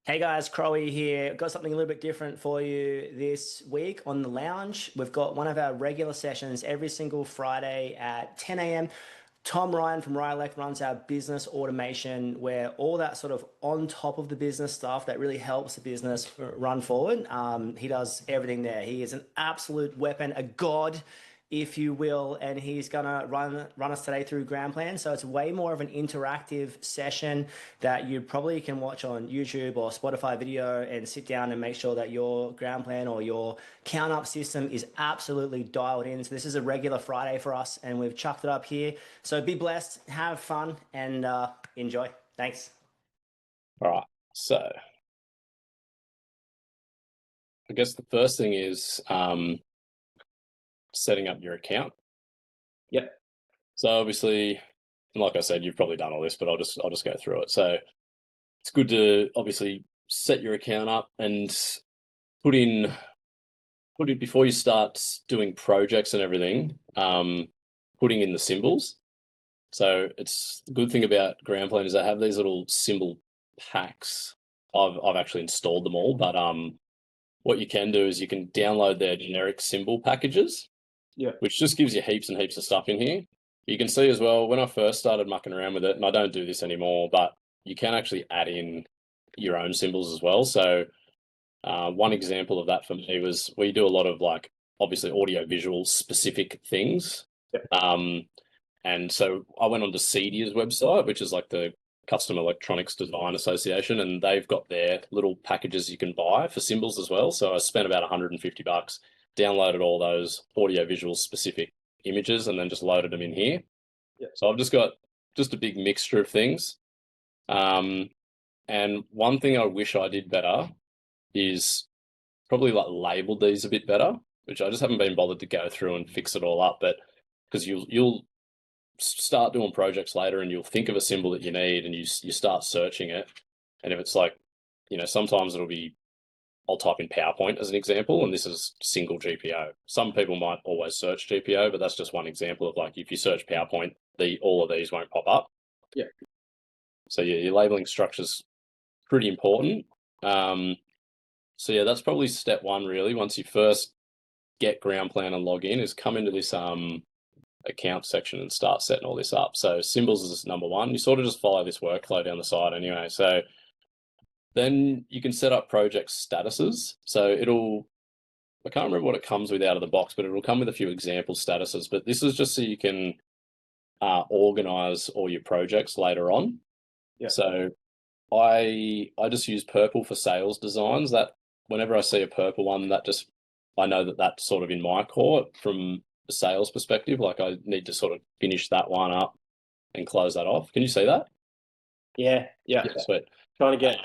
Hey guys, Crowy here. Got something a little bit different for you this week on the lounge. We've got one of our regular sessions every single Friday at 10 a.m. Tom Ryan from Ryelec runs our business automation, where all that sort of on top of the business stuff that really helps the business run forward. He does everything there. He is an absolute weapon, a god, if you will, and he's gonna run us today through Groundplan. So it's way more of an interactive session that you probably can watch on YouTube or Spotify video and sit down and make sure that your Groundplan or your count up system is absolutely dialed in. So this is a regular Friday for us, and we've chucked it up here. So be blessed, have fun, and enjoy. Thanks. All right. So I guess the first thing is setting up your account. Yep. So obviously, like I said, you've probably done all this, but I'll just go through it. So it's good to obviously set your account up and put in before you start doing projects and everything, putting in the symbols. So it's the good thing about Groundplan is they have these little symbol packs. I've actually installed them all, but what you can do is you can download their generic symbol packages, which just gives you heaps and heaps of stuff in here. You can see as well, when I first started mucking around with it, and I don't do this anymore, but you can actually add in your own symbols as well. So one example of that for me was we do a lot of obviously audio visual specific things. Yep. And so I went on to CEDIA's website, which is like the Custom Electronics Design Association, and they've got their little packages you can buy for symbols as well. So I spent about $150, downloaded all those audio visual specific images, and then just loaded them in here. Yep. So I've just got a big mixture of things. And one thing I wish I did better is probably labeled these a bit better, which I just haven't been bothered to go through and fix it all up. But because you'll start doing projects later and you'll think of a symbol that you need and you start searching it. And if it's sometimes it'll be, I'll type in PowerPoint as an example, and this is single GPO. Some people might always search GPO, but that's just one example of if you search PowerPoint, all of these won't pop up. Yeah. So your labeling structure's pretty important. So yeah, that's probably step one really. Once you first get Groundplan and log in, is come into this account section and start setting all this up. So symbols is number one. You sort of just follow this workflow down the side anyway. So then you can set up project statuses. So I can't remember what it comes with out of the box, but it'll come with a few example statuses. But this is just so you can organize all your projects later on. Yeah. So I just use purple for sales designs. That whenever I see a purple one, I know that that's sort of in my court from a sales perspective. I need to sort of finish that one up and close that off. Can you see that? Yeah. Sweet. Trying to get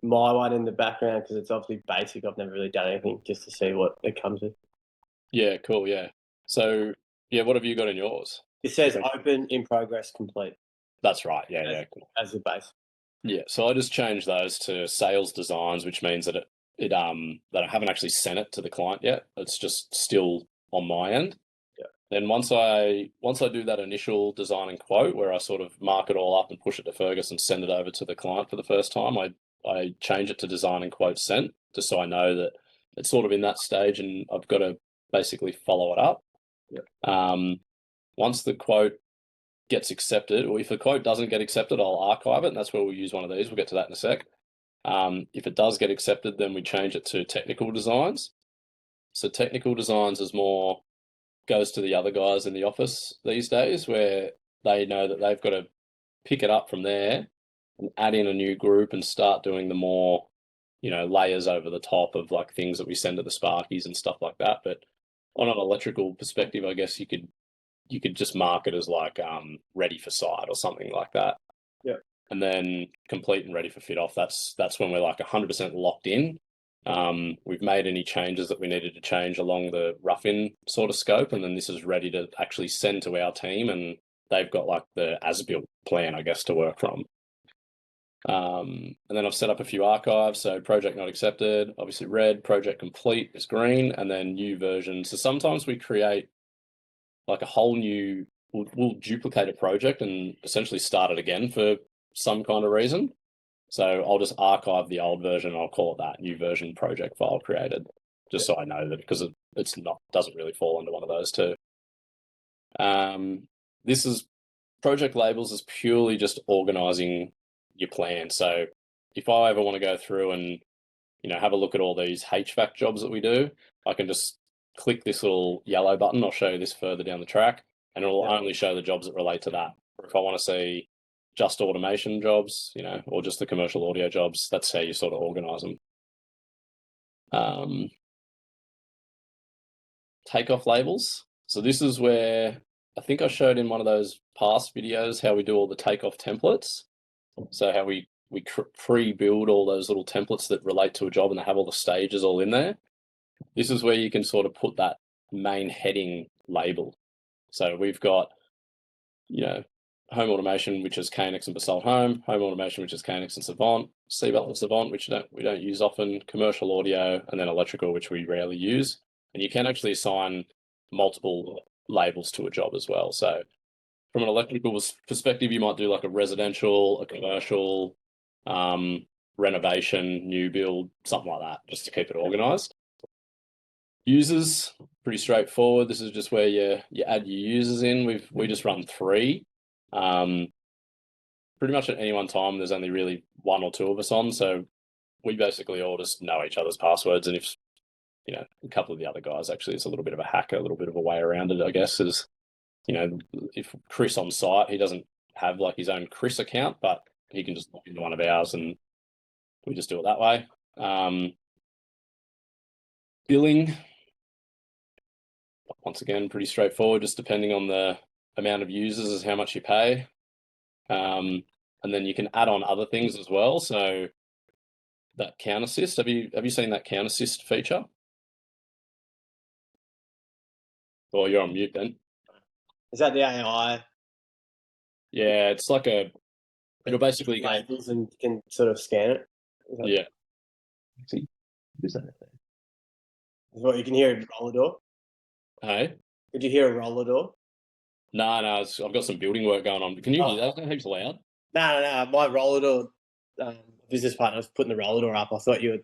my one in the background because it's obviously basic. I've never really done anything just to see what it comes with. Yeah, cool. Yeah. So yeah, what have you got in yours? It says open, in progress, complete. That's right. Yeah, cool. As the base. Yeah. So I just changed those to sales designs, which means that that I haven't actually sent it to the client yet. It's just still on my end. Yeah. Then once I do that initial design and quote where I sort of mark it all up and push it to Fergus and send it over to the client for the first time, I change it to design and quote sent, just so I know that it's sort of in that stage and I've got to basically follow it up. Yeah. Once the quote gets accepted, or if the quote doesn't get accepted, I'll archive it, and that's where we'll use one of these. We'll get to that in a sec. If it does get accepted, then we change it to technical designs. So technical designs goes to the other guys in the office these days, where they know that they've got to pick it up from there and add in a new group and start doing the more, layers over the top of things that we send to the Sparkies and stuff like that. But on an electrical perspective, I guess you could just mark it as ready for site or something like that. Yeah. And then complete and ready for fit off. That's when we're 100% locked in. We've made any changes that we needed to change along the rough-in sort of scope, and then this is ready to actually send to our team, and they've got the as-built plan, I guess, to work from. And then I've set up a few archives. So project not accepted, obviously red, project complete is green, and then new version. So sometimes we create a whole new, we'll duplicate a project and essentially start it again for some kind of reason. So I'll just archive the old version. And I'll call it that new version project file created, just so I know that, because it's not, doesn't really fall into one of those two. This is project labels is purely just organizing your plan. So if I ever want to go through and, have a look at all these HVAC jobs that we do, I can just click this little yellow button. I'll show you this further down the track, and it will only show the jobs that relate to that. Or if I want to see just automation jobs, or just the commercial audio jobs, that's how you sort of organize them. Takeoff labels. So this is where I think I showed in one of those past videos how we do all the takeoff templates. So how we pre-build all those little templates that relate to a job, and they have all the stages all in there. This is where you can sort of put that main heading label. So we've got, home automation, which is KNX and Basalt Home automation, which is KNX and Savant, Seabelt and Savant, which we don't use often, commercial audio, and then electrical, which we rarely use. And you can actually assign multiple labels to a job as well. So from an electrical perspective, you might do like a residential, a commercial, renovation, new build, something like that, just to keep it organized. Users, pretty straightforward. This is just where you add your users in. We just run 3. Pretty much at any one time, there's only really 1 or 2 of us on, so we basically all just know each other's passwords. And if a couple of the other guys, actually, it's a little bit of a hack, a little bit of a way around it, I guess, is if Chris on site, he doesn't have like his own Chris account, but he can just log into one of ours, and we just do it that way. Billing, once again, pretty straightforward, just depending on the amount of users is how much you pay. And then you can add on other things as well. So that count assist, have you seen that count assist feature? Well, you're on mute then. Is that the AI? Yeah, it's like it'll basically go, labels and you can sort of scan it. Yeah. Is what you can hear a roller door? Hey? Could you hear a roller door? No, I've got some building work going on. Can you hear that? That heaps loud. No. My roller door business partner was putting the roller door up. I thought you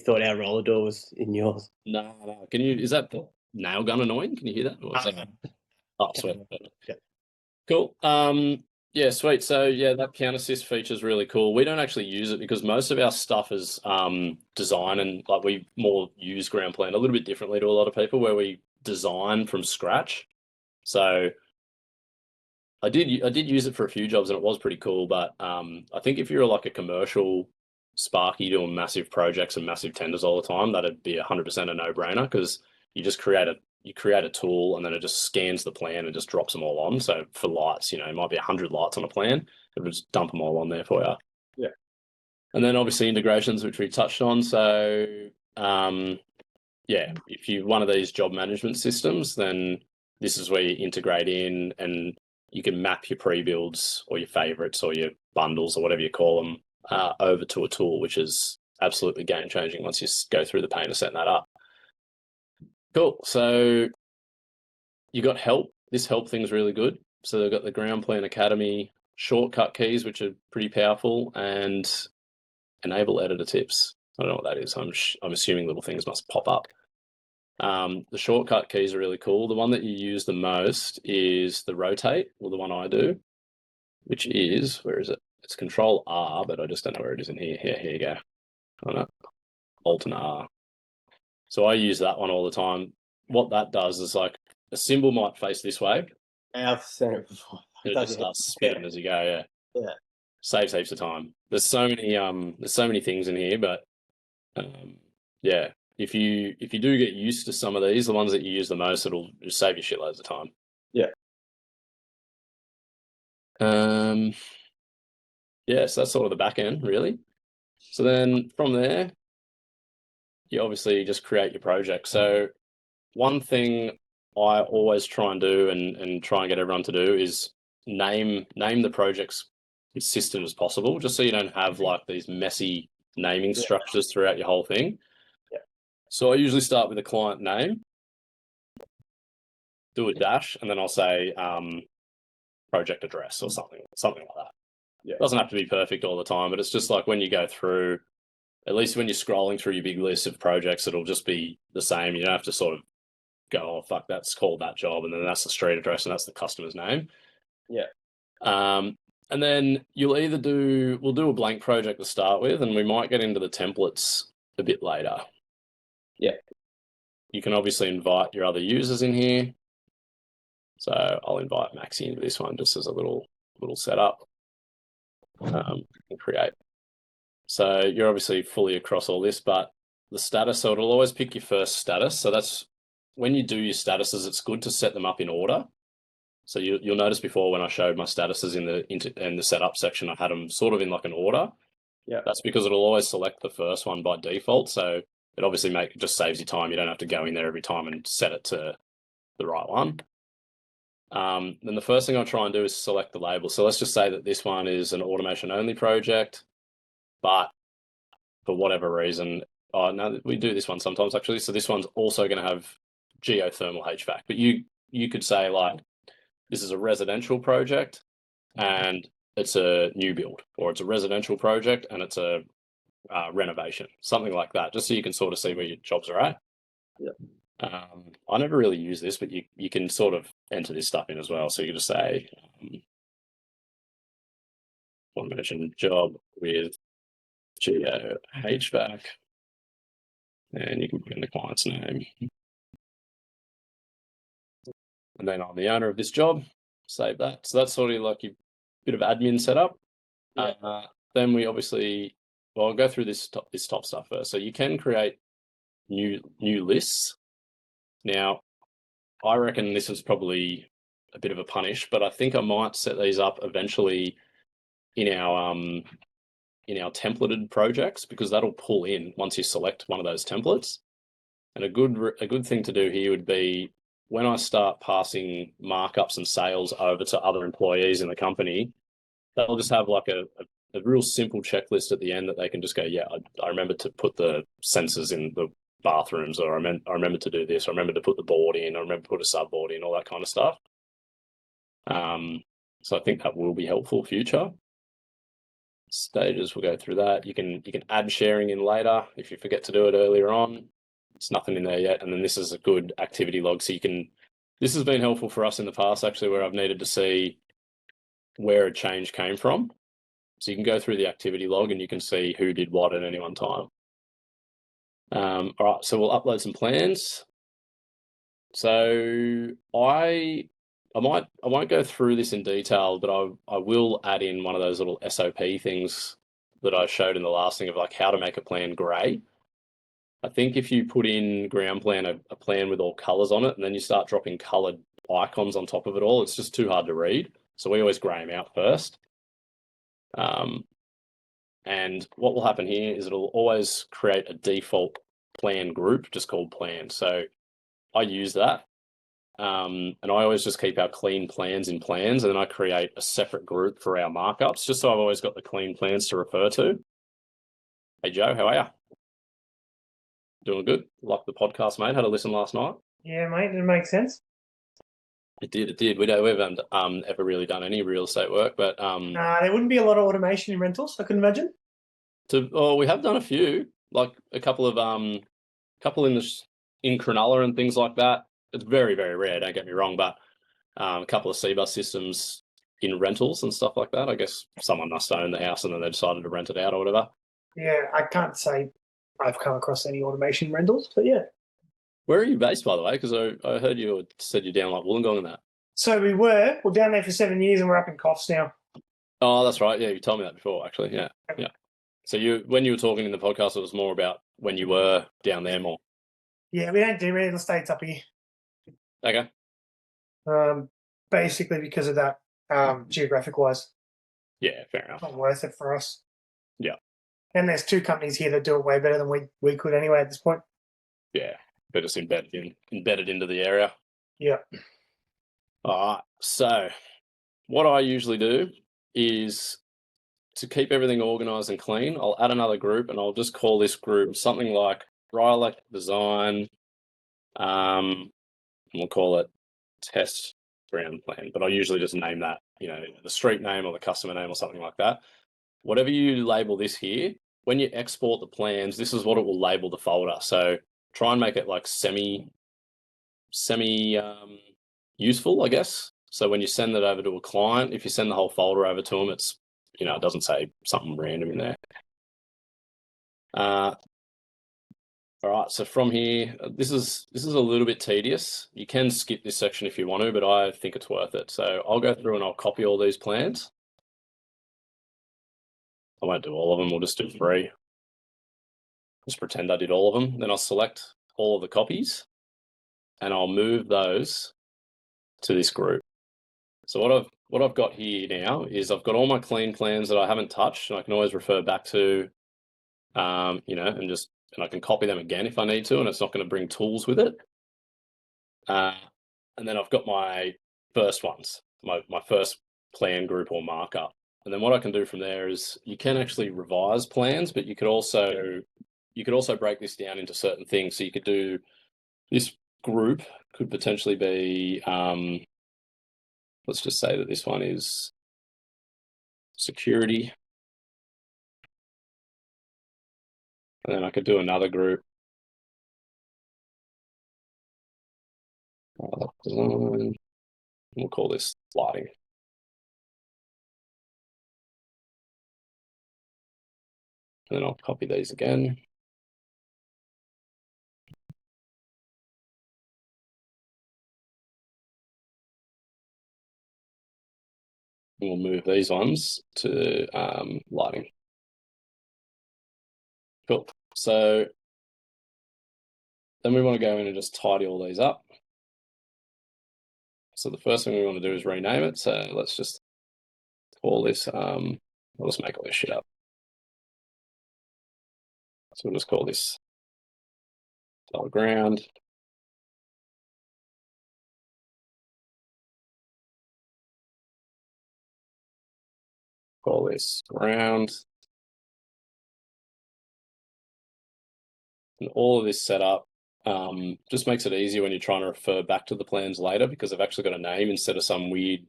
thought our roller door was in yours. No. Is that the nail gun annoying? Can you hear that? Or is that... Oh, sweet. Yeah. Cool. Yeah, sweet. So yeah, that count assist feature is really cool. We don't actually use it because most of our stuff is design, and like we more use Groundplan a little bit differently to a lot of people, where we design from scratch. So I did use it for a few jobs, and it was pretty cool. But I think if you're like a commercial Sparky doing massive projects and massive tenders all the time, that'd be 100% a no-brainer, because you just create a tool, and then it just scans the plan and just drops them all on. So for lights, it might be 100 lights on a plan. It would just dump them all on there for you. Yeah. And then obviously integrations, which we touched on. So yeah, if you're one of these job management systems, then this is where you integrate in, and you can map your pre-builds or your favorites or your bundles or whatever you call them over to a tool, which is absolutely game-changing once you go through the pain of setting that up. Cool. So you got help. This help thing's really good. So they've got the Groundplan Academy shortcut keys, which are pretty powerful, and enable editor tips. I don't know what that is. I'm assuming little things must pop up. The shortcut keys are really cool. The one that you use the most is the rotate, or the one I do, which is, where is it? It's Control R, but I just don't know where it is in here. Here you go. Oh, no. Alt and R. So I use that one all the time. What that does is, like, a symbol might face this way. I've seen it before. It just starts spinning as you go. Yeah. Saves heaps of time. There's so many things in here, but yeah, if you do get used to some of these, the ones that you use the most, it'll just save you shitloads of time. Yeah. Yeah, so that's sort of the back end, really. So then from there, you obviously just create your project. So one thing I always try and do, and try and get everyone to do, is name the projects consistent as possible, just so you don't have like these messy naming structures throughout your whole thing. Yeah. So I usually start with a client name, do a dash, and then I'll say project address or something like that. It doesn't have to be perfect all the time, but it's just like when you go through, at least when you're scrolling through your big list of projects, it'll just be the same. You don't have to sort of go, oh, fuck, that's called that job, and then that's the street address and that's the customer's name. Yeah. And then we'll do a blank project to start with, and we might get into the templates a bit later. Yeah. You can obviously invite your other users in here. So I'll invite Maxi into this one just as a little setup. And create. So you're obviously fully across all this, but the status, so it'll always pick your first status. So that's when you do your statuses, it's good to set them up in order. So you'll notice before when I showed my statuses in the setup section, I had them sort of in like an order. Yeah. That's because it'll always select the first one by default. So it obviously just saves you time. You don't have to go in there every time and set it to the right one. Then the first thing I'll try and do is select the label. So let's just say that this one is an automation only project, but for whatever reason, no, we do this one sometimes actually. So this one's also going to have geothermal HVAC, but you could say like, this is a residential project and it's a new build, or it's a residential project and it's a renovation, something like that, just so you can sort of see where your jobs are at. Yeah. I never really use this, but you can sort of enter this stuff in as well. So you can just say, automation job with Geo HVAC, and you can put in the client's name. And then I'm the owner of this job, save that. So that's sort of like a bit of admin setup. Yeah. Then we obviously, I'll go through this top stuff first. So you can create new lists. Now, I reckon this is probably a bit of a punish, but I think I might set these up eventually in our templated projects, because that'll pull in once you select one of those templates. And a good thing to do here would be when I start passing markups and sales over to other employees in the company, they'll just have like a real simple checklist at the end that they can just go, yeah, I remember to put the sensors in the bathrooms, or I remember to do this, I remember to put the board in, I remember to put a subboard in, all that kind of stuff. So I think that will be helpful future. Stages, we'll go through that. You can add sharing in later if you forget to do it earlier on. It's nothing in there yet. And then this is a good activity log. So this has been helpful for us in the past, actually, where I've needed to see where a change came from. So you can go through the activity log and you can see who did what at any one time. All right, so we'll upload some plans. So I won't go through this in detail, but I will add in one of those little SOP things that I showed in the last thing of like how to make a plan gray. I think if you put in Groundplan a plan with all colors on it, and then you start dropping colored icons on top of it all, it's just too hard to read. So we always gray them out first. And what will happen here is it'll always create a default plan group just called plan. So I use that. And I always just keep our clean plans in plans, and then I create a separate group for our markups, just so I've always got the clean plans to refer to. Hey, Joe, how are you? Doing good? Like the podcast, mate? Had a listen last night? Yeah, mate, it makes sense. It did. We haven't ever really done any real estate work, but There wouldn't be a lot of automation in rentals, I can imagine. we have done a few, like a couple in Cronulla and things like that. It's very, very rare, don't get me wrong, but a couple of C-bus systems in rentals and stuff like that. I guess someone must own the house and then they decided to rent it out or whatever. Yeah, I can't say I've come across any automation rentals, but yeah. Where are you based, by the way? Because I heard you said you're down like Wollongong and that. So we're down there for 7 years and we're up in Coffs now. Oh, that's right. Yeah, you told me that before, actually. Yeah. So when you were talking in the podcast, it was more about when you were down there more. Yeah, we don't do real estate up here. Okay. Basically because of that, geographic-wise. Yeah, fair enough. Not worth it for us. Yeah. And there's two companies here that do it way better than we could anyway at this point. Yeah, they're just embedded into the area. Yeah. All right. So what I usually do is to keep everything organized and clean, I'll add another group and I'll just call this group something like Ryelec Design. And we'll call it Test Groundplan, but I'll usually just name that the street name or the customer name or something like that. Whatever you label this here, when you export the plans, this is what it will label the folder. So try and make it like semi useful, I guess. So when you send that over to a client, if you send the whole folder over to them, it's, it doesn't say something random in there. All right, so from here, this is a little bit tedious. You can skip this section if you want to, but I think it's worth it. So I'll go through and I'll copy all these plans. I won't do all of them, we'll just do 3. Just pretend I did all of them. Then I'll select all of the copies and I'll move those to this group. So what I've got here now is I've got all my clean plans that I haven't touched, and I can always refer back to, and I can copy them again if I need to, and it's not going to bring tools with it. And then I've got my first ones, my first plan group or markup. And then what I can do from there is you can actually revise plans, but you could also break this down into certain things. So you could do this group could potentially be, let's just say that this one is security. And then I could do another group. Design. We'll call this lighting. And then I'll copy these again. And we'll move these ones to lighting. Cool. So then we want to go in and just tidy all these up. So the first thing we want to do is rename it. So let's just call this, I'll just make all this shit up. So we'll just call this ground. Call this ground. And all of this setup just makes it easier when you're trying to refer back to the plans later, because they've actually got a name instead of some weird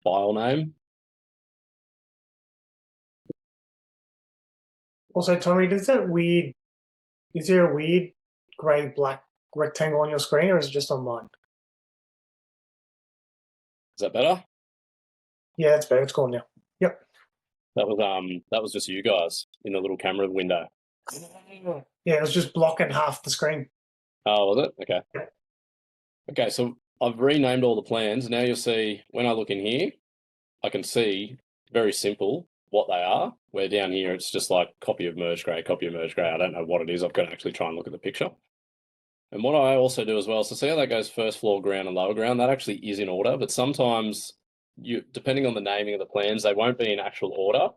file name. Also, Tommy, is there a weird grey black rectangle on your screen, or is it just on mine? Is that better? Yeah, that's better. It's gone now. Yep. That was just you guys in the little camera window. Yeah, it was just blocking half the screen. Oh, was it? Okay. Yeah. Okay, so I've renamed all the plans. Now you'll see when I look in here, I can see very simple what they are. Where down here it's just like copy of merge grey, copy of merge grey. I don't know what it is. I've got to actually try and look at the picture. And what I also do as well, so see how that goes first floor, ground, and lower ground? That actually is in order, but sometimes depending on the naming of the plans, they won't be in actual order.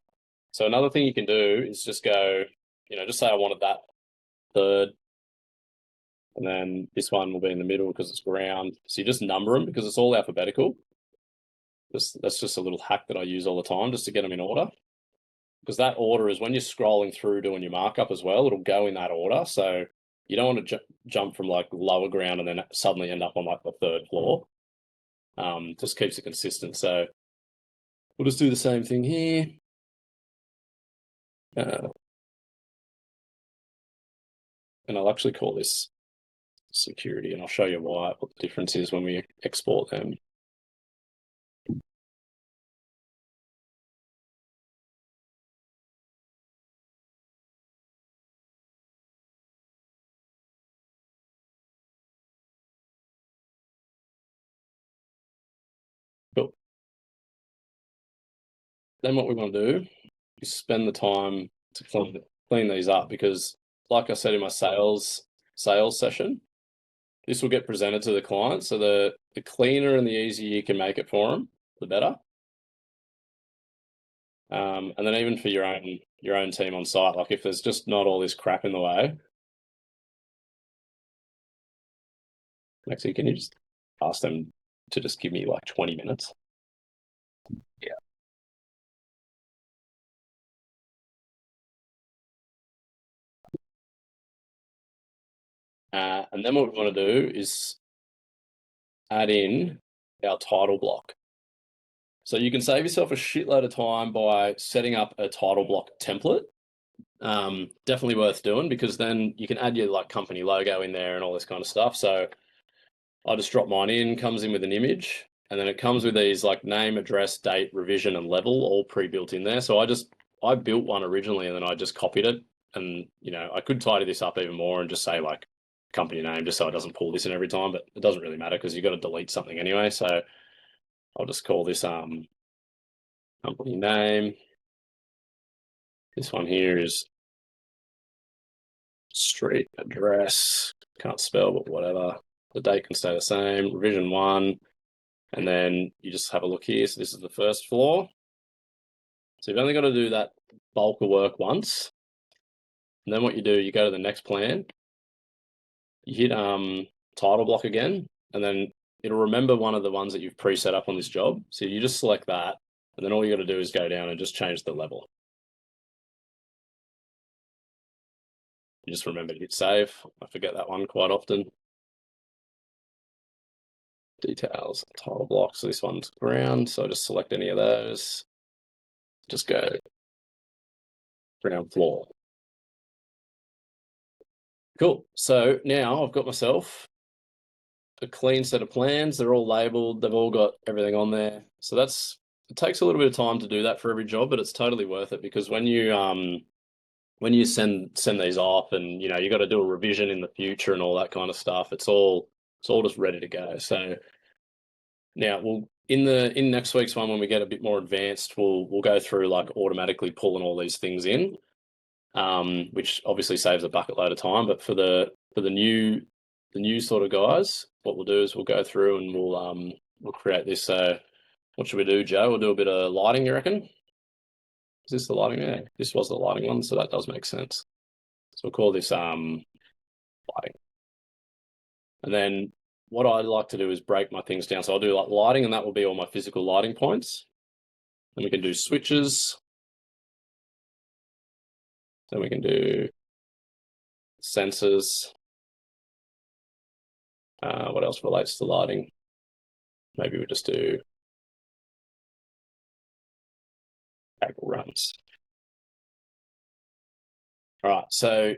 So another thing you can do is just go, just say I wanted that third, and then this one will be in the middle because it's ground. So you just number them because it's all alphabetical. That's just a little hack that I use all the time just to get them in order. Because that order is when you're scrolling through doing your markup as well, it'll go in that order. So you don't want to jump from like lower ground and then suddenly end up on like the third floor. Just keeps it consistent. So we'll just do the same thing here. And I'll actually call this security, and I'll show you what the difference is when we export them. Cool. Then what we want to do is spend the time to clean these up, because like I said in my sales session, this will get presented to the client. So the cleaner and the easier you can make it for them, the better. And then even for your own team on site, like if there's just not all this crap in the way. Actually, can you just ask them to just give me like 20 minutes? Yeah. And then what we want to do is add in our title block. So you can save yourself a shitload of time by setting up a title block template. Definitely worth doing, because then you can add your like company logo in there and all this kind of stuff. So I just drop mine in, comes in with an image, and then it comes with these like name, address, date, revision, and level all pre-built in there. So I built one originally and then I just copied it. And, you know, I could tidy this up even more and just say like company name, just so it doesn't pull this in every time, but it doesn't really matter because you've got to delete something anyway. So I'll just call this company name. This one here is street address. Can't spell, but whatever. The date can stay the same. Revision 1. And then you just have a look here. So this is the first floor. So you've only got to do that bulk of work once. And then what you do, you go to the next plan. You hit title block again, and then it'll remember one of the ones that you've pre-set up on this job. So you just select that, and then all you got to do is go down and just change the level. You just remember to hit save. I forget that one quite often. Details, title blocks. So this one's ground, so just select any of those. Just go ground floor. Cool. So now I've got myself a clean set of plans. They're all labeled. They've all got everything on there. So it takes a little bit of time to do that for every job, but it's totally worth it, because when you send these off, and you know you got to do a revision in the future and all that kind of stuff, it's all just ready to go. So now in next week's one, when we get a bit more advanced, we'll go through like automatically pulling all these things in, which obviously saves a bucket load of time. But for the new sort of guys, what we'll do is we'll go through and we'll create this. So what should we do, Joe? We'll do a bit of lighting, you reckon? Is this the lighting? Yeah, this was the lighting one, so that does make sense. So we'll call this lighting. And then what I like to do is break my things down. So I'll do like lighting, and that will be all my physical lighting points. Then we can do switches. Then we can do sensors. What else relates to lighting? Maybe we just do cable runs. All right, so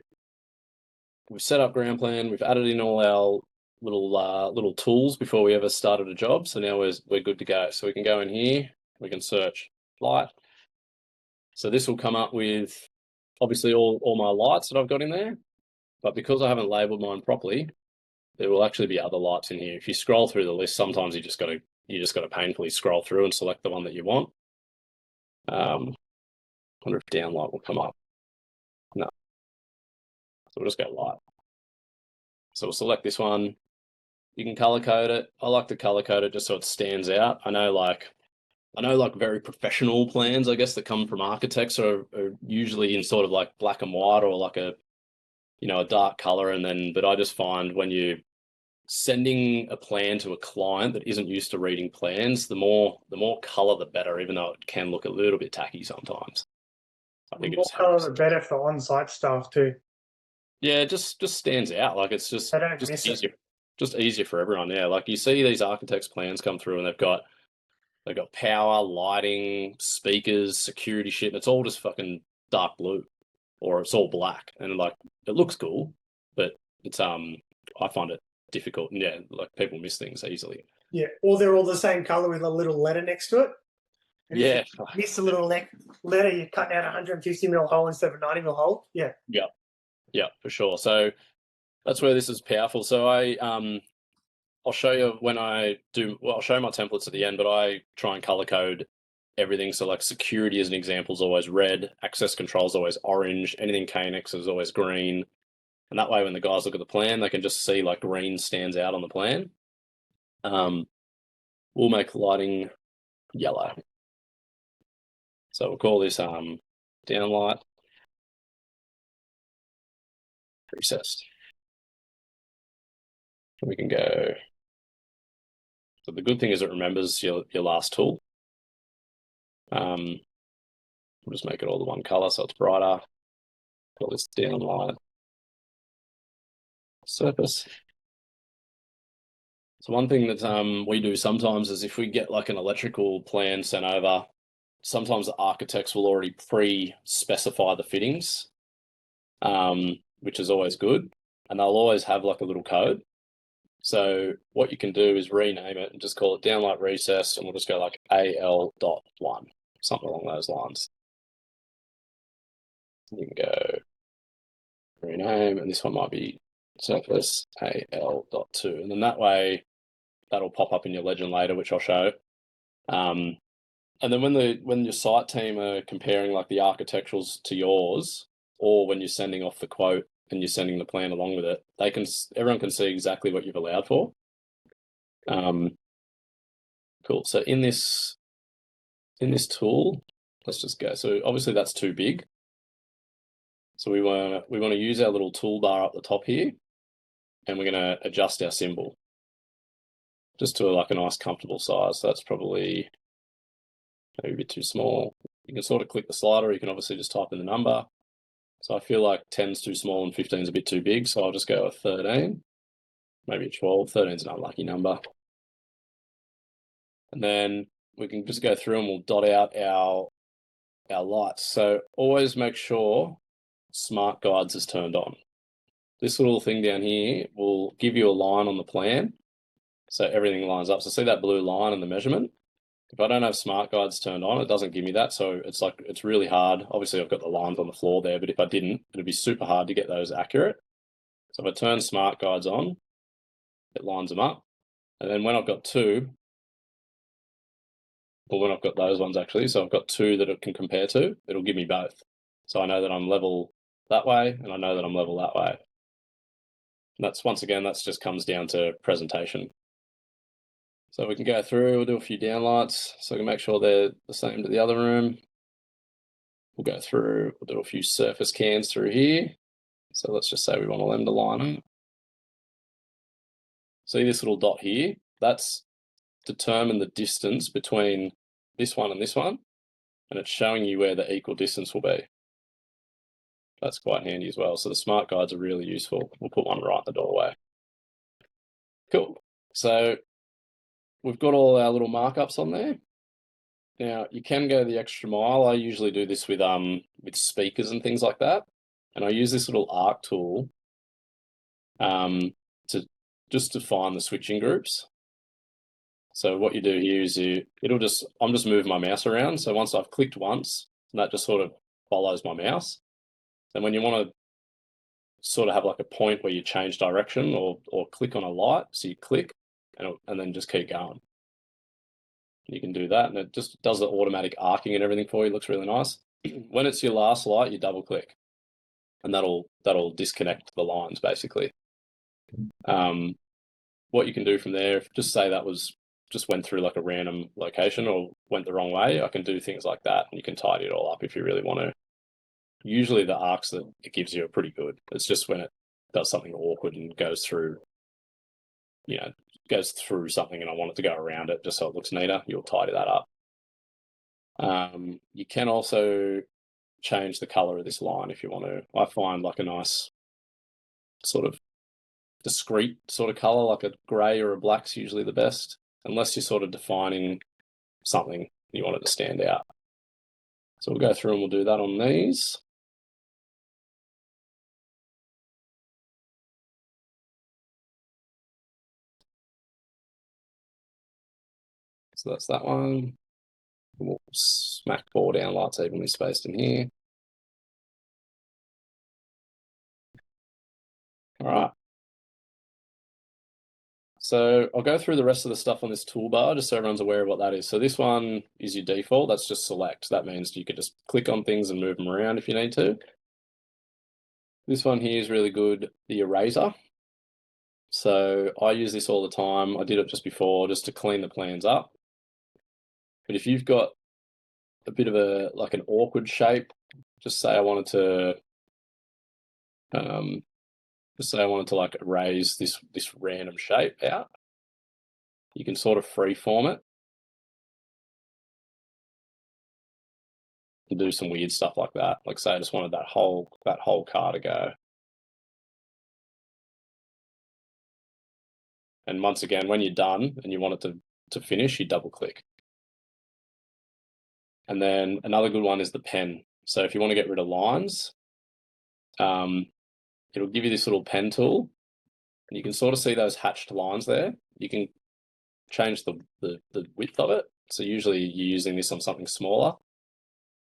we've set up Groundplan. We've added in all our little tools before we ever started a job. So now we're good to go. So we can go in here. We can search light. So this will come up with obviously all my lights that I've got in there. But because I haven't labeled mine properly, there will actually be other lights in here. If you scroll through the list, sometimes you just got to painfully scroll through and select the one that you want. I wonder if downlight will come up. No. So we'll just go light. So we'll select this one. You can color code it. I like to color code it just so it stands out. I know like very professional plans, I guess, that come from architects are usually in sort of like black and white, or like a dark color. But I just find when you're sending a plan to a client that isn't used to reading plans, the more color, the better, even though it can look a little bit tacky sometimes. I think more color, the better for on-site staff too. Yeah, it just stands out. Like it's just easier. Just easier for everyone. Yeah, like you see these architects' plans come through, and they've got power, lighting, speakers, security shit, and it's all just fucking dark blue, or it's all black, and like it looks cool, but it's I find it difficult. And yeah, like people miss things easily. Yeah, or they're all the same color with a little letter next to it. And yeah, if you miss a little letter, you cut out a 150 mil hole instead of a 90 mil hole. Yeah. Yeah, for sure. So that's where this is powerful. So I'll show you I'll show you my templates at the end, but I try and color code everything. So like security as an example is always red, access control is always orange, anything KNX is always green. And that way when the guys look at the plan, they can just see like green stands out on the plan. We'll make lighting yellow. So we'll call this downlight recessed. And we can go. So the good thing is it remembers your last tool. We'll just make it all the one color so it's brighter. Call this downlight surface. So one thing that we do sometimes is if we get like an electrical plan sent over, sometimes the architects will already pre-specify the fittings, which is always good. And they'll always have like a little code. So what you can do is rename it and just call it downlight recessed, and we'll just go like AL.1, something along those lines. You can go rename, and this one might be surface AL.2. And then that way, that'll pop up in your legend later, which I'll show. And then when your site team are comparing like the architecturals to yours, or when you're sending off the quote and you're sending the plan along with it, everyone can see exactly what you've allowed for. Cool. So in this tool, let's just go. So obviously that's too big. So we want to use our little toolbar up the top here, and we're going to adjust our symbol just to like a nice comfortable size. So that's probably maybe a bit too small. You can sort of click the slider, or you can obviously just type in the number. So I feel like 10's too small and 15's a bit too big, so I'll just go with 13, maybe 12. 13's an unlucky number. And then we can just go through and we'll dot out our lights. So always make sure Smart Guides is turned on. This little thing down here will give you a line on the plan, so everything lines up. So see that blue line and the measurement? If I don't have Smart Guides turned on, it doesn't give me that. So it's really hard. Obviously, I've got the lines on the floor there, but if I didn't, it'd be super hard to get those accurate. So if I turn Smart Guides on, it lines them up. And then when I've got two, or when I've got those ones actually, so I've got two that it can compare to, it'll give me both. So I know that I'm level that way, and I know that I'm level that way. And that's, once again, that's just comes down to presentation. So we can go through, we'll do a few downlights so we can make sure they're the same to the other room. We'll go through, we'll do a few surface cans through here. So let's just say we want to lend a line. See this little dot here? That's determined the distance between this one and this one, and it's showing you where the equal distance will be. That's quite handy as well. So the Smart Guides are really useful. We'll put one right in the doorway. Cool. So we've got all our little markups on there. Now you can go the extra mile. I usually do this with speakers and things like that. And I use this little arc tool to just define the switching groups. So what you do here is I'm just moving my mouse around. So once I've clicked once, that just sort of follows my mouse. And when you want to sort of have like a point where you change direction or click on a light, so you click and then just keep going. You can do that, and it just does the automatic arcing and everything for you. It looks really nice. When it's your last light, you double click, and that'll disconnect the lines basically. What you can do from there, just say that just went through like a random location or went the wrong way, I can do things like that, and you can tidy it all up if you really want to. Usually the arcs that it gives you are pretty good. It's just when it does something awkward and goes through something and I want it to go around it just so it looks neater, you'll tidy that up. You can also change the color of this line if you want to. I find like a nice sort of discrete sort of color, like a gray or a black's usually the best, unless you're sort of defining something you want it to stand out. So we'll go through and we'll do that on these. So that's that one. We'll smack 4 downlights evenly spaced in here. All right. So I'll go through the rest of the stuff on this toolbar just so everyone's aware of what that is. So this one is your default. That's just select. That means you can just click on things and move them around if you need to. This one here is really good, the eraser. So I use this all the time. I did it just before just to clean the plans up. But if you've got a bit of like an awkward shape, just say I wanted to like erase this random shape out, you can sort of freeform it and do some weird stuff like that. Like say I just wanted that whole car to go. And once again, when you're done and you want it to finish, you double click. And then another good one is the pen. So if you want to get rid of lines, it'll give you this little pen tool, and you can sort of see those hatched lines there. You can change the width of it. So usually you're using this on something smaller,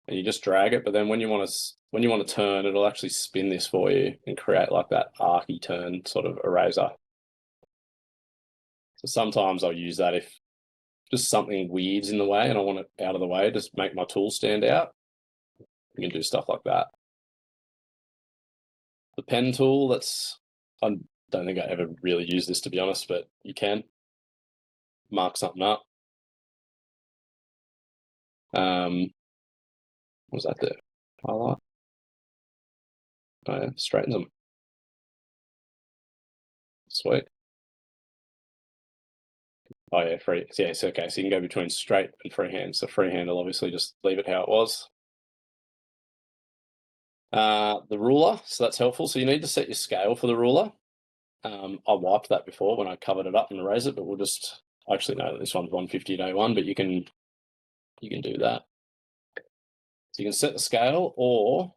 and you just drag it. But then when you want to turn, it'll actually spin this for you and create like that archy turn sort of eraser. So sometimes I'll use that if just something weird's in the way and I want it out of the way, just make my tool stand out. You can do stuff like that. The pen tool, I don't think I ever really use this, to be honest, but you can mark something up. What does that do? Highlight. Oh, yeah, straightens them. Sweet. Oh yeah, free. Yeah, so okay, so you can go between straight and freehand. So freehand will obviously just leave it how it was. The ruler, so that's helpful. So you need to set your scale for the ruler. I wiped that before when I covered it up and erased it, but we'll just actually know that this one's 150 day one, but you can do that. So you can set the scale, or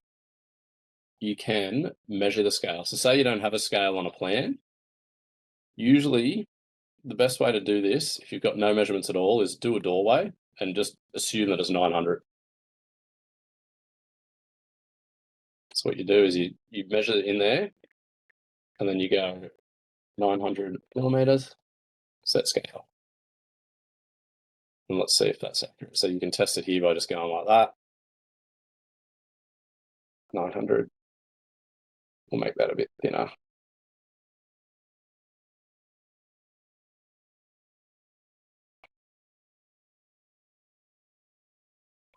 you can measure the scale. So say you don't have a scale on a plan. Usually the best way to do this, if you've got no measurements at all, is do a doorway and just assume that it's 900. So what you do is you measure it in there, and then you go 900 millimeters, set scale. And let's see if that's accurate. So you can test it here by just going like that. 900. We'll make that a bit thinner.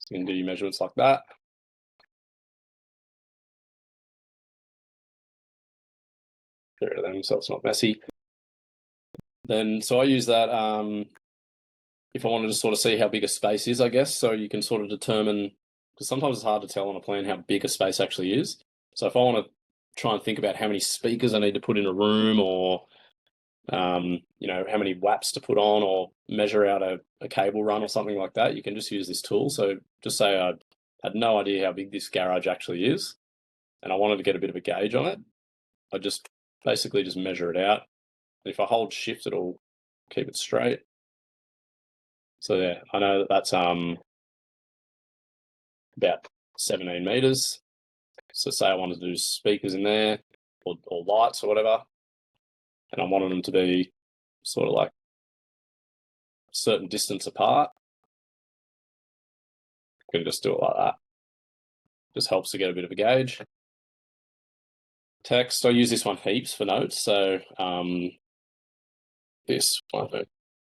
So you can do your measurements like that. Get rid of them so it's not messy. Then, so I use that if I wanted to sort of see how big a space is, I guess. So you can sort of determine, because sometimes it's hard to tell on a plan how big a space actually is. So if I want to try and think about how many speakers I need to put in a room, or you know, how many watts to put on, or measure out a cable run or something like that, you can just use this tool. So just say I had no idea how big this garage actually is, and I wanted to get a bit of a gauge on it. I just basically just measure it out. And if I hold shift, it'll keep it straight. So yeah, I know that's about 17 meters. So say I wanted to do speakers in there, or lights or whatever, and I wanted them to be sort of like a certain distance apart, I can just do it like that. Just helps to get a bit of a gauge. Text, I use this one heaps for notes. So this won't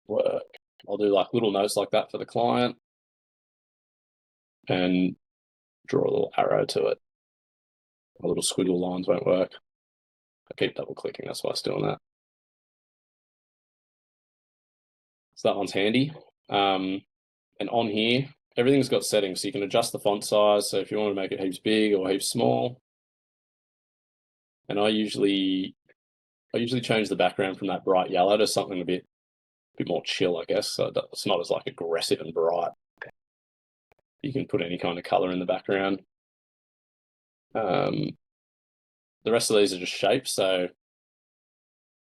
work. I'll do like little notes like that for the client and draw a little arrow to it. My little squiggle lines won't work. I keep double clicking, that's why it's doing that. So that one's handy. And on here, everything's got settings, so you can adjust the font size. So if you want to make it heaps big or heaps small. And I usually change the background from that bright yellow to something a bit more chill, I guess. So it's not as like aggressive and bright. You can put any kind of color in the background. The rest of these are just shapes. So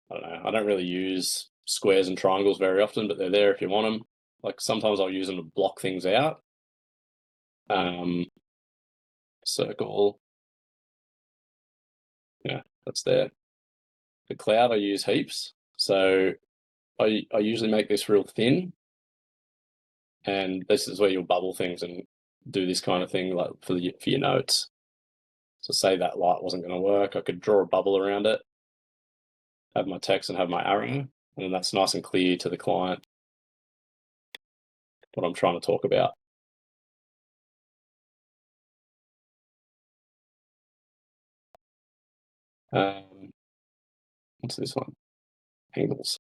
I don't know. I don't really use squares and triangles very often, but they're there if you want them. Like sometimes I'll use them to block things out. Circle. Yeah, that's there. The cloud I use heaps. So I usually make this real thin. And this is where you'll bubble things and do this kind of thing, like for your notes. So say that light wasn't going to work, I could draw a bubble around it, have my text and have my arrow, and then that's nice and clear to the client what I'm trying to talk about. What's this one? Angles.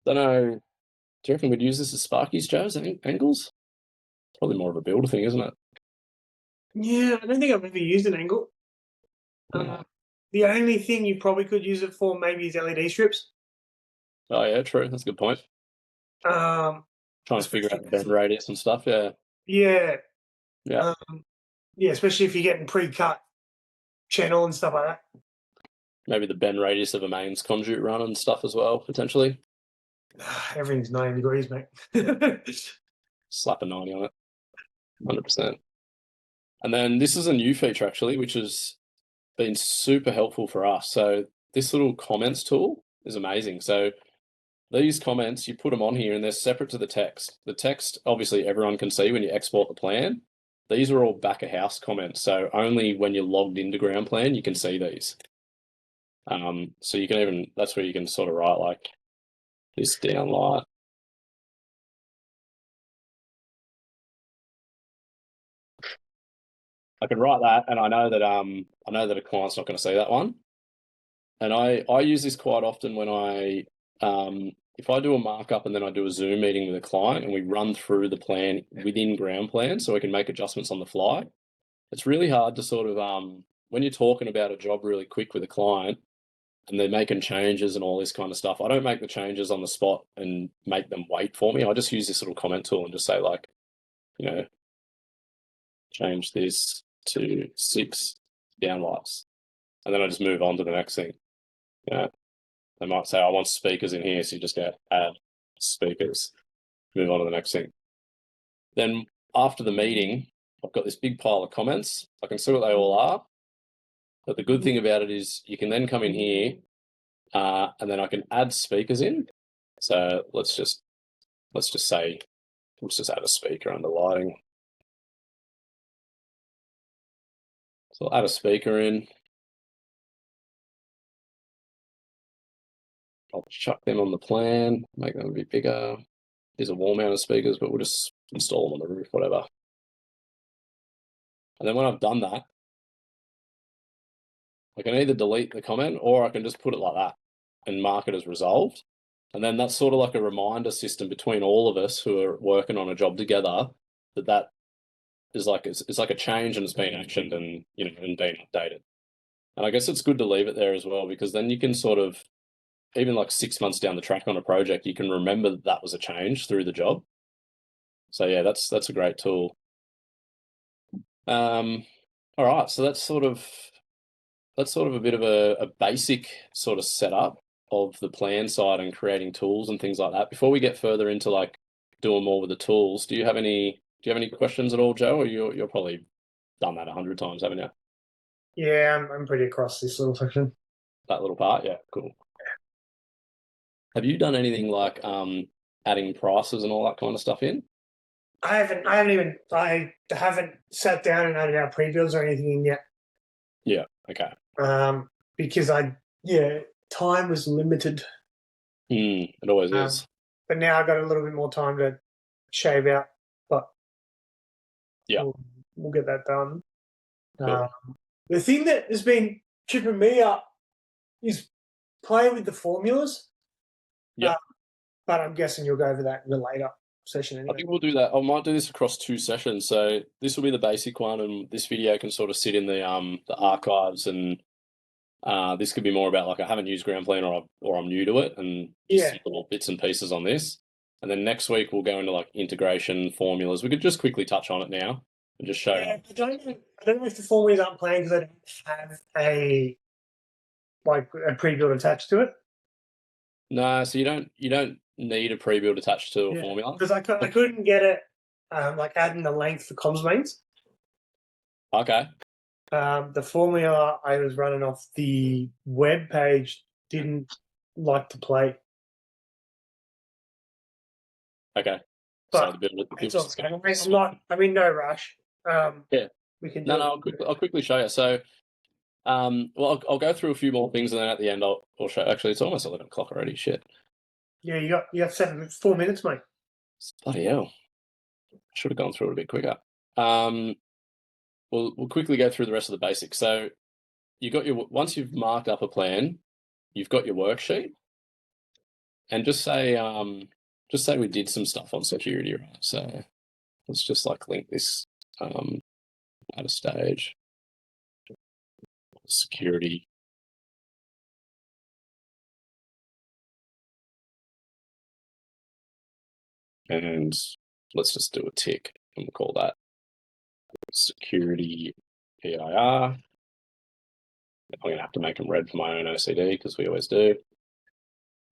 Don't know. Do you reckon we'd use this as Sparky's, Joe's angles? It's probably more of a builder thing, isn't it? Yeah, I don't think I've ever used an angle. The only thing you probably could use it for maybe is LED strips. Oh yeah, true. That's a good point. Um, Trying to figure out the bend radius and stuff. Yeah. yeah. Yeah. Yeah, especially if you're getting pre-cut channel and stuff like that. Maybe the bend radius of a mains conduit run and stuff as well, potentially. Everything's 90 degrees, mate. Slap a 90 on it. 100%. And then this is a new feature actually, which has been super helpful for us. So this little comments tool is amazing. So these comments, you put them on here and they're separate to the text. The text, obviously everyone can see when you export the plan. These are all back of house comments. So only when you're logged into Groundplan, you can see these. So you can even, that's where you can sort of write like this downlight. I can write that, and I know that a client's not going to see that one. And I use this quite often when I if I do a markup and then I do a Zoom meeting with a client and we run through the plan within Groundplan so I can make adjustments on the fly. It's really hard to sort of when you're talking about a job really quick with a client and they're making changes and all this kind of stuff. I don't make the changes on the spot and make them wait for me. I just use this little comment tool and just say like, you know, change this to 6 downlights. And then I just move on to the next thing. You know, they might say, I want speakers in here. So you just go add speakers, move on to the next thing. Then after the meeting, I've got this big pile of comments. I can see what they all are. But the good thing about it is you can then come in here and then I can add speakers in. So let's just say, let's just add a speaker under lighting. So I'll add a speaker in. I'll chuck them on the plan, make them a bit bigger. These are wall mounted speakers, but we'll just install them on the roof, whatever. And then when I've done that, I can either delete the comment or I can just put it like that and mark it as resolved. And then that's sort of like a reminder system between all of us who are working on a job together that is like, it's like a change and it's been actioned and, you know, and being updated. And I guess it's good to leave it there as well, because then you can sort of, even like 6 months down the track on a project, you can remember that was a change through the job. So yeah, that's a great tool. All right, so that's sort of a bit of a basic sort of setup of the plan side and creating tools and things like that. Before we get further into like doing more with the tools, do you have any questions at all, Joe? Or you're probably done that 100 times, haven't you? Yeah, I'm pretty across this little section. That little part, yeah, cool. Have you done anything like adding prices and all that kind of stuff in? I haven't sat down and added our pre-builds or anything in yet. Yeah, okay. Because time was limited. It always is. But now I've got a little bit more time to shave out. But yeah, we'll get that done. Cool. The thing that has been tripping me up is playing with the formulas. Yeah. But I'm guessing you'll go over that in the later session anyway. I think we'll do that. I might do this across 2 sessions. So this will be the basic one, and this video can sort of sit in the archives, and this could be more about like I haven't used Groundplan or I'm new to it, and just little bits and pieces on this. And then next week we'll go into like integration formulas. We could just quickly touch on it now and just show. Yeah, I don't know if the formulas aren't playing because I don't have a pre-build attached to it. No, so you don't need a pre-build attached to a formula, because I couldn't get it like adding the length for comms mains. Okay. The formula I was running off the web page didn't like to play. Okay. But I'm in no rush. Yeah. We can. I'll quickly show you. So, well, I'll go through a few more things, and then at the end I'll show. Actually, it's almost 11 o'clock already. Shit. Yeah, you got 4 minutes, mate. Bloody hell! I should have gone through it a bit quicker. We'll quickly go through the rest of the basics. So, once you've marked up a plan, you've got your worksheet, and just say we did some stuff on security, right? So, let's just like link this at a stage security And let's just do a tick, and we'll call that security PIR. I'm going to have to make them red for my own OCD because we always do.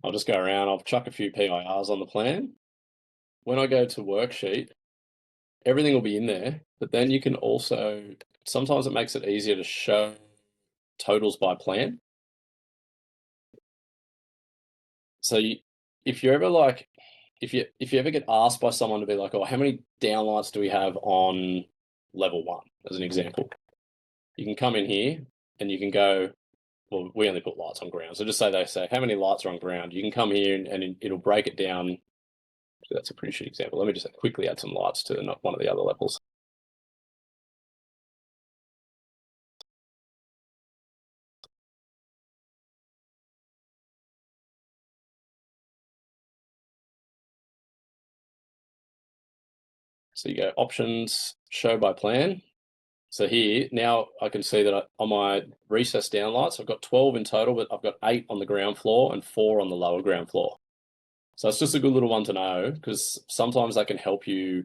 I'll just go around, I'll chuck a few PIRs on the plan. When I go to worksheet, everything will be in there, but then you can also, sometimes it makes it easier to show totals by plan. So if you're ever like, if you ever get asked by someone to be like, oh, how many downlights do we have on level 1, as an example? You can come in here and you can go, well, we only put lights on ground. So just say they say, how many lights are on ground? You can come here and it'll break it down. So that's a pretty shit example. Let me just quickly add some lights to one of the other levels. So you go options, show by plan. So here, now I can see that on my recessed downlights, I've got 12 in total, but I've got 8 on the ground floor and 4 on the lower ground floor. So it's just a good little one to know, because sometimes that can help you,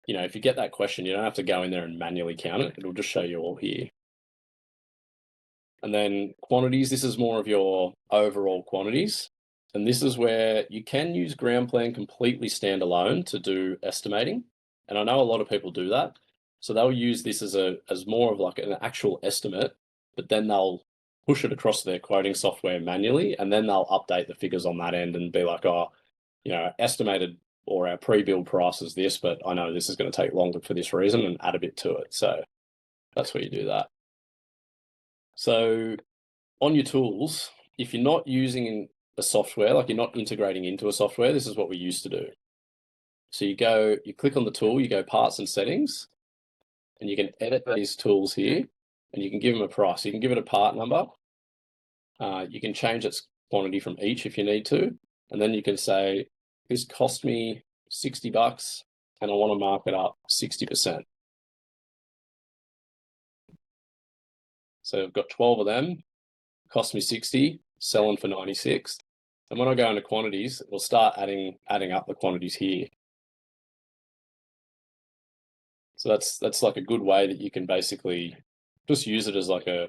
you know, if you get that question, you don't have to go in there and manually count it. It'll just show you all here. And then quantities, this is more of your overall quantities. And this is where you can use Groundplan completely standalone to do estimating. And I know a lot of people do that. So they'll use this as more of like an actual estimate, but then they'll push it across their quoting software manually, and then they'll update the figures on that end and be like, oh, you know, estimated or our pre-build price is this, but I know this is going to take longer for this reason, and add a bit to it. So that's where you do that. So on your tools, if you're not using a software, like you're not integrating into a software, this is what we used to do. So you click on the tool, you go parts and settings, and you can edit these tools here, and you can give them a price. You can give it a part number. You can change its quantity from each if you need to. And then you can say, this cost me $60 and I want to mark it up 60%. So I've got 12 of them, cost me 60, selling for 96. And when I go into quantities, it will start adding up the quantities here. So that's like a good way that you can basically just use it as like a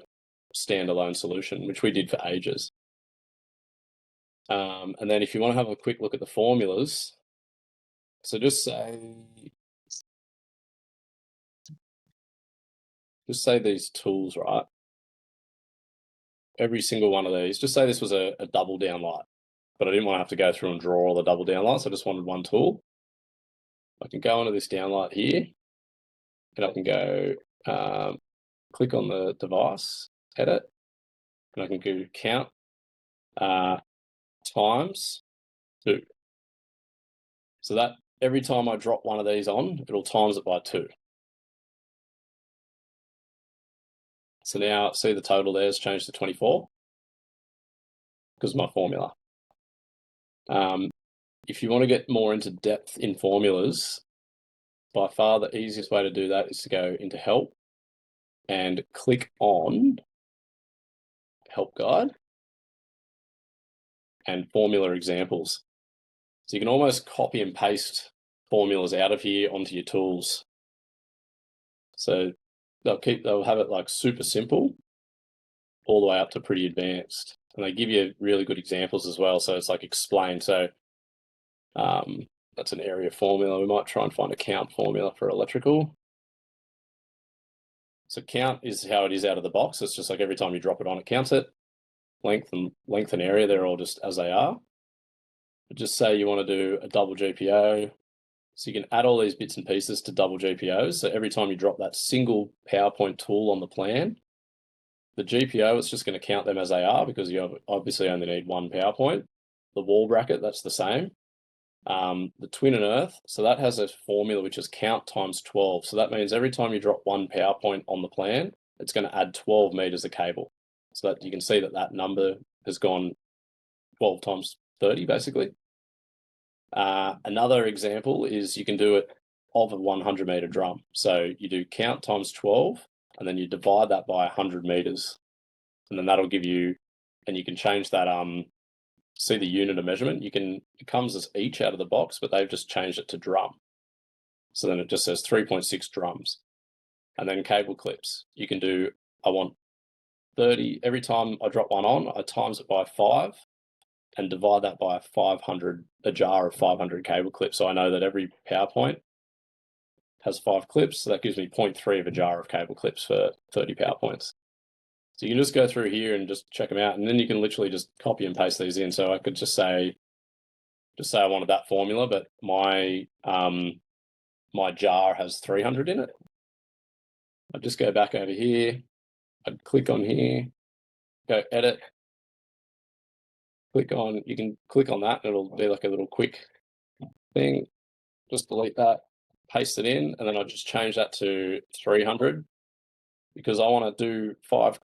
standalone solution, which we did for ages. And then if you want to have a quick look at the formulas, so just say these tools, right? Every single one of these, just say this was a double down light, but I didn't want to have to go through and draw all the double down lights. I just wanted one tool. I can go into this downlight here, and I can go click on the device, edit, and I can go count times 2. So that every time I drop one of these on, it'll times it by 2. So now see the total there has changed to 24 because of my formula. If you want to get more into depth in formulas, by far the easiest way to do that is to go into help and click on help guide and formula examples. So you can almost copy and paste formulas out of here onto your tools. So they'll have it like super simple all the way up to pretty advanced. And they give you really good examples as well. So it's like explain. So that's an area formula. We might try and find a count formula for electrical. So count is how it is out of the box. It's just like every time you drop it on, it counts it. Length and area, they're all just as they are. But just say you want to do a double GPO. So you can add all these bits and pieces to double GPOs. So every time you drop that single PowerPoint tool on the plan, the GPO, it's just going to count them as they are because you obviously only need one PowerPoint. The wall bracket, that's the same. The twin and earth, so that has a formula which is count times 12. So that means every time you drop one PowerPoint on the plan, it's going to add 12 meters of cable. So that you can see that number has gone 12 times 30 basically. Another example is you can do it of a 100 meter drum. So you do count times 12 and then you divide that by 100 meters. And then that'll give you, and you can change that see the unit of measurement, it comes as each out of the box, but they've just changed it to drum. So then it just says 3.6 drums. And then cable clips. You can do, I want 30, every time I drop one on, I times it by 5 and divide that by a jar of 500 cable clips. So I know that every PowerPoint has 5 clips. So that gives me 0.3 of a jar of cable clips for 30 PowerPoints. So you can just go through here and just check them out. And then you can literally just copy and paste these in. So I could just say I wanted that formula, but my jar has 300 in it. I'd just go back over here. I'd click on here, go edit, you can click on that and it'll be like a little quick thing. Just delete that, paste it in, and then I'll just change that to 300 because I want to do five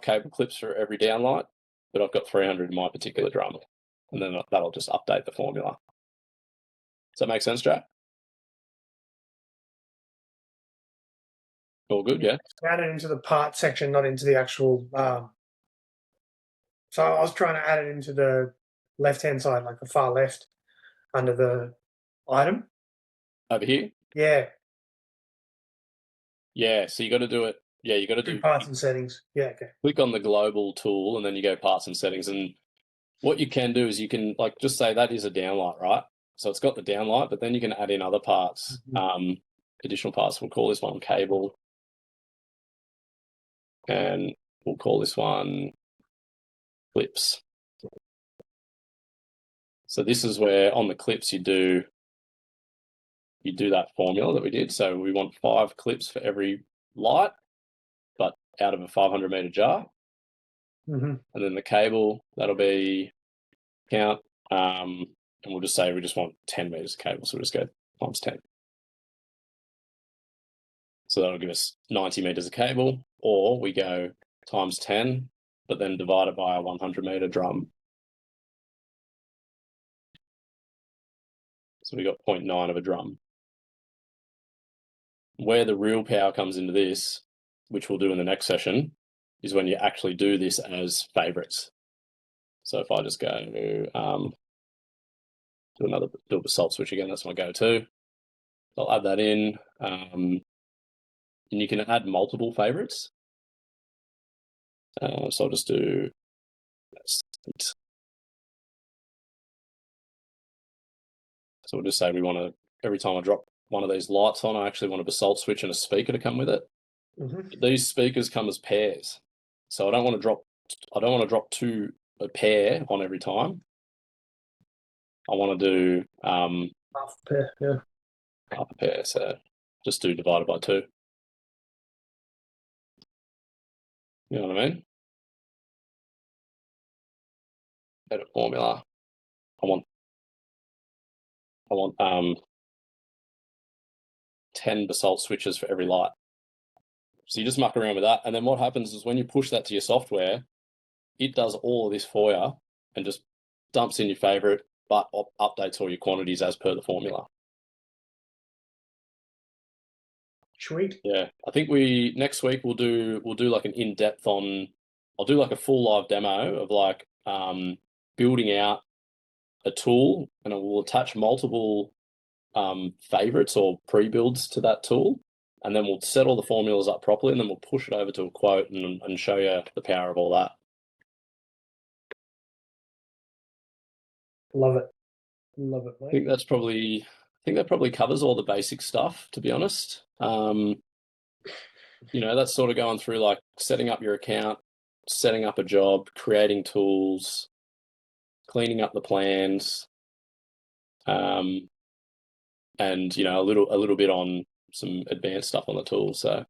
cable clips for every downlight, but I've got 300 in my particular drum. And then that'll just update the formula. Does that make sense, Jack? All good, yeah? Add it into the part section, not into the actual. So I was trying to add it into the left-hand side, like the far left, under the item. Over here? Yeah. Yeah, so you got to do it. Yeah, you got to do parts and settings. Yeah, okay. Click on the global tool and then you go parts and settings. And what you can do is you can just say that is a downlight, right? So it's got the downlight, but then you can add in other parts, additional parts. We'll call this one cable. And we'll call this one clips. So this is where on the clips you do that formula that we did. So we want 5 clips for every light, but out of a 500 meter jar. And then the cable, that'll be count. And we'll just say we just want 10 meters of cable. So we'll just go times 10. So that'll give us 90 meters of cable, or we go times 10, but then divide it by a 100 meter drum. So we got 0.9 of a drum. Where the real power comes into this, which we'll do in the next session, is when you actually do this as favorites. So if I just go do a basalt switch again, that's my go-to. I'll add that in. And you can add multiple favorites. So I'll just do so we'll just say we want to, every time I drop one of these lights on, I actually want a basalt switch and a speaker to come with it. These speakers come as pairs. So I don't want to drop a pair on every time. I want to do half a pair, yeah. Half a pair, so just do divided by 2. You know what I mean? Edit formula. I want 10 basalt switches for every light. So you just muck around with that, and then what happens is when you push that to your software, it does all of this for you and just dumps in your favorite, but updates all your quantities as per the formula. Sweet. Yeah, I think next week we'll do like an in-depth on. I'll do like a full live demo of like building out a tool, and it will attach multiple favorites or pre-builds to that tool, and then we'll set all the formulas up properly, and then we'll push it over to a quote and show you the power of all that. Love it, mate. I think that probably covers all the basic stuff, to be honest. That's sort of going through like setting up your account, setting up a job, creating tools, cleaning up the plans, and a little bit on some advanced stuff on the tools. So,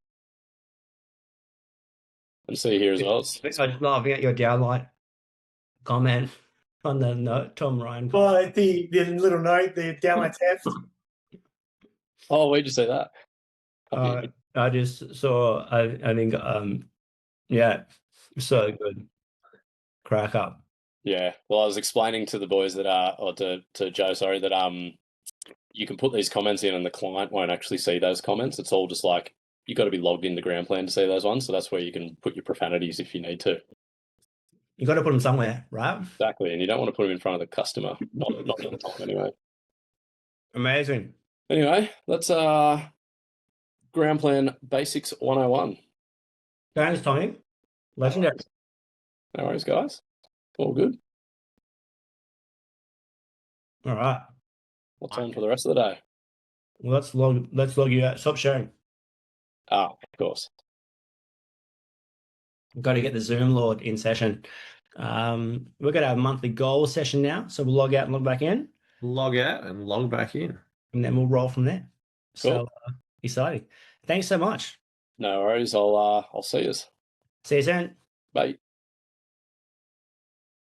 and see here as well. I was laughing at your downlight comment on the note, Tom Ryan. Well, the little note, the downlight test. Oh, where'd you say that? I just saw. I think. Yeah, so good. Crack up. Yeah. Well, I was explaining to the boys to Joe, sorry, that you can put these comments in and the client won't actually see those comments. It's all just like, you've got to be logged into Groundplan to see those ones. So that's where you can put your profanities if you need to. You got to put them somewhere, right? Exactly, and you don't want to put them in front of the customer. Not all the time, anyway. Amazing. Anyway, that's Ground Plan Basics 101. Thanks, Tommy. Legendary. No worries, guys. All good. All right. What's on for the rest of the day? Well, let's log you out. Stop sharing. Of course. Got to get the Zoom Lord in session. We're going to have a monthly goal session now. So we'll log out and log back in, Log out and log back in. and then we'll roll from there. Cool. So exciting. Thanks so much. No worries. I'll see you. See you soon. Bye.